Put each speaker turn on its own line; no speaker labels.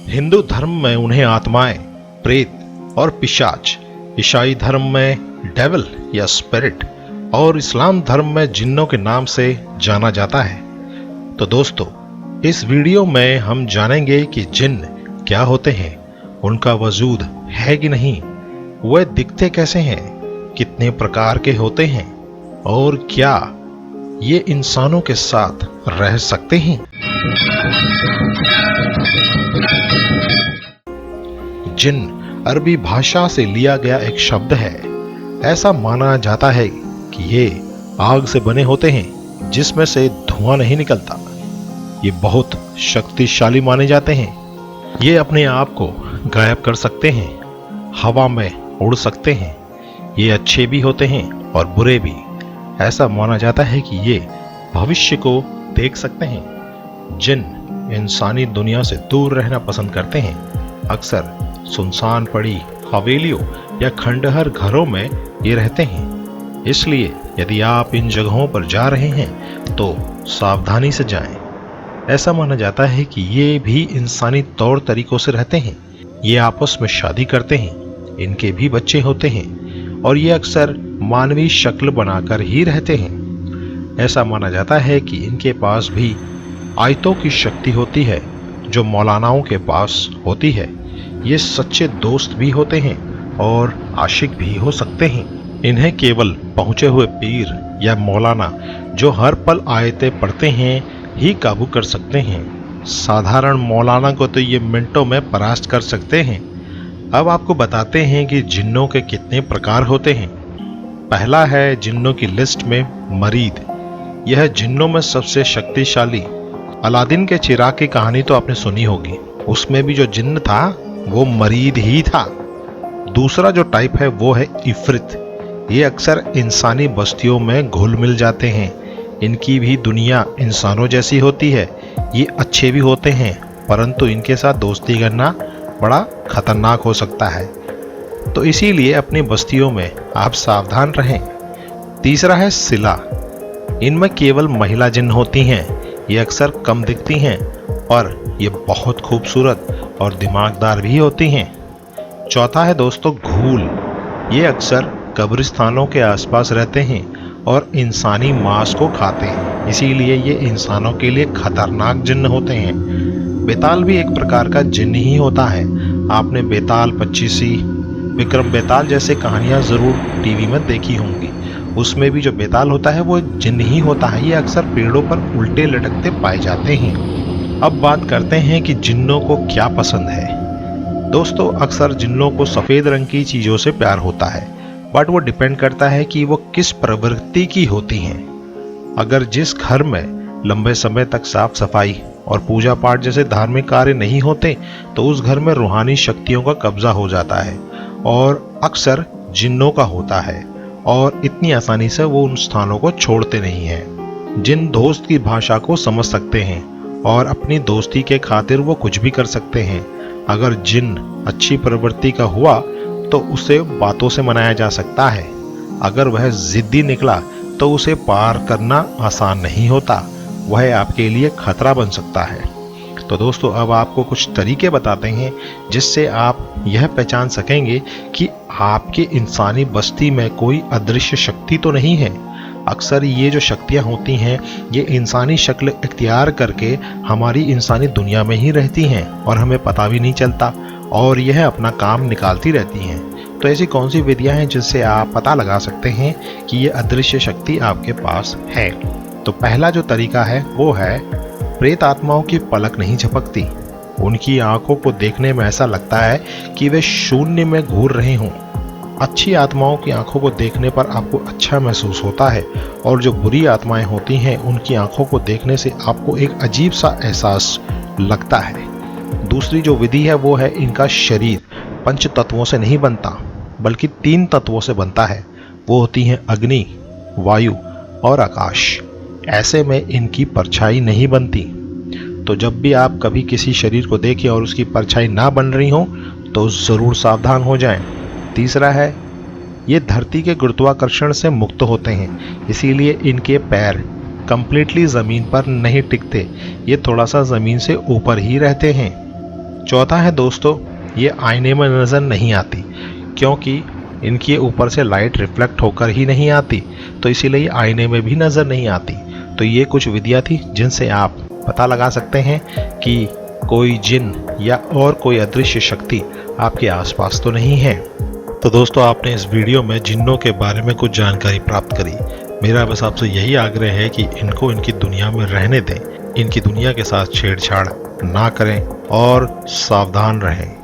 हिंदू धर्म में उन्हें आत्माएं, प्रेत और पिशाच, ईसाई धर्म में डेविल या स्पिरिट और इस्लाम धर्म में जिन्नों के नाम से जाना जाता है। तो दोस्तों, इस वीडियो में हम जानेंगे कि जिन्न क्या होते हैं, उनका वजूद है कि नहीं, वे दिखते कैसे हैं, कितने प्रकार के होते हैं और क्या ये इंसानों के साथ रह सकते हैं। जिन्न अरबी भाषा से लिया गया एक शब्द है। ऐसा माना जाता है कि ये आग से बने होते हैं जिसमें से धुआं नहीं निकलता। ये बहुत शक्तिशाली माने जाते हैं। ये अपने आप को गायब कर सकते हैं, हवा में उड़ सकते हैं। ये अच्छे भी होते हैं और बुरे भी। ऐसा माना जाता है कि ये भविष्य को देख सकते हैं। जिन्न इंसानी दुनिया से दूर रहना पसंद करते हैं। अक्सर सुनसान पड़ी हवेलियों या खंडहर घरों में ये रहते हैं। इसलिए यदि आप इन जगहों पर जा रहे हैं तो सावधानी से जाएं। ऐसा माना जाता है कि ये भी इंसानी तौर तरीकों से रहते हैं। ये आपस में शादी करते हैं, इनके भी बच्चे होते हैं और ये अक्सर मानवीय शक्ल बनाकर ही रहते हैं। ऐसा माना जाता है कि इनके पास भी आयतों की शक्ति होती है जो मौलानाओं के पास होती है। ये सच्चे दोस्त भी होते हैं और आशिक भी हो सकते हैं। इन्हें केवल पहुंचे हुए पीर या मौलाना जो हर पल आयतें पढ़ते हैं ही काबू कर सकते हैं। साधारण मौलाना को तो ये मिनटों में परास्त कर सकते हैं। अब आपको बताते हैं कि जिन्नों के कितने प्रकार होते हैं। पहला है जिन्नों की लिस्ट में मरीद। यह जिन्नों में सबसे शक्तिशाली। अलादीन के चिराग की कहानी तो आपने सुनी होगी। उसमें भी जो जिन्न था वो मरीद ही था। दूसरा जो टाइप है वो है इफ्रित। ये अक्सर इंसानी बस्तियों में घुल मिल जाते हैं। इनकी भी दुनिया इंसानों जैसी होती है। ये अच्छे भी होते हैं परंतु इनके साथ दोस्ती करना बड़ा खतरनाक हो सकता है, तो इसीलिए अपनी बस्तियों में आप सावधान रहें। तीसरा है सिला। इनमें केवल महिला जिन्न होती हैं। ये अक्सर कम दिखती हैं और ये बहुत खूबसूरत और दिमागदार भी होती हैं। चौथा है दोस्तों घूल। ये अक्सर कब्रिस्तानों के आसपास रहते हैं और इंसानी मांस को खाते हैं, इसीलिए ये इंसानों के लिए खतरनाक जिन्न होते हैं। बेताल भी एक प्रकार का जिन्न ही होता है। आपने बेताल पच्चीसी, विक्रम बेताल जैसे कहानियां जरूर टीवी में देखी होंगी। उसमें भी जो बेताल होता है वो एक जिन्न ही होता है। ये अक्सर पेड़ों पर उल्टे लटकते पाए जाते हैं। अब बात करते हैं कि जिन्नों को क्या पसंद है। दोस्तों, अक्सर जिन्नों को सफ़ेद रंग की चीज़ों से प्यार होता है, बट वो डिपेंड करता है कि वो किस प्रवृत्ति की होती हैं। अगर जिस घर में लंबे समय तक साफ सफाई और पूजा पाठ जैसे धार्मिक कार्य नहीं होते तो उस घर में रूहानी शक्तियों का कब्जा हो जाता है और अक्सर जिन्नों का होता है और इतनी आसानी से वो उन स्थानों को छोड़ते नहीं हैं। जिन्न दोस्त की भाषा को समझ सकते हैं और अपनी दोस्ती के खातिर वो कुछ भी कर सकते हैं। अगर जिन्न अच्छी प्रवृत्ति का हुआ तो उसे बातों से मनाया जा सकता है। अगर वह जिद्दी निकला तो उसे पार करना आसान नहीं होता, वह आपके लिए खतरा बन सकता है। तो दोस्तों, अब आपको कुछ तरीके बताते हैं जिससे आप यह पहचान सकेंगे कि आपके इंसानी बस्ती में कोई अदृश्य शक्ति तो नहीं है। अक्सर ये जो शक्तियाँ होती हैं ये इंसानी शक्ल इख्तियार करके हमारी इंसानी दुनिया में ही रहती हैं और हमें पता भी नहीं चलता और यह अपना काम निकालती रहती हैं। तो ऐसी कौन सी विधियाँ हैं जिनसे आप पता लगा सकते हैं कि ये अदृश्य शक्ति आपके पास है। तो पहला जो तरीका है वो है प्रेत आत्माओं की पलक नहीं झपकती। उनकी आंखों को देखने में ऐसा लगता है कि वे शून्य में घूर रहे हों। अच्छी आत्माओं की आंखों को देखने पर आपको अच्छा महसूस होता है और जो बुरी आत्माएं होती हैं उनकी आंखों को देखने से आपको एक अजीब सा एहसास लगता है। दूसरी जो विधि है वो है इनका शरीर पंच तत्वों से नहीं बनता बल्कि 3 तत्वों से बनता है। वो होती हैं अग्नि, वायु और आकाश। ऐसे में इनकी परछाई नहीं बनती। तो जब भी आप कभी किसी शरीर को देखें और उसकी परछाई ना बन रही हो तो ज़रूर सावधान हो जाएं। तीसरा है ये धरती के गुरुत्वाकर्षण से मुक्त होते हैं, इसीलिए इनके पैर कंप्लीटली ज़मीन पर नहीं टिकते, ये थोड़ा सा ज़मीन से ऊपर ही रहते हैं। चौथा है दोस्तों, ये आईने में नज़र नहीं आती, क्योंकि इनके ऊपर से लाइट रिफ्लेक्ट होकर ही नहीं आती, तो इसीलिए आईने में भी नज़र नहीं आती। तो ये कुछ विधियाँ थी जिनसे आप पता लगा सकते हैं कि कोई जिन या और कोई अदृश्य शक्ति आपके आसपास तो नहीं है। तो दोस्तों, आपने इस वीडियो में जिन्नों के बारे में कुछ जानकारी प्राप्त करी। मेरा बस आपसे यही आग्रह है कि इनको इनकी दुनिया में रहने दें, इनकी दुनिया के साथ छेड़छाड़ ना करें और सावधान रहें।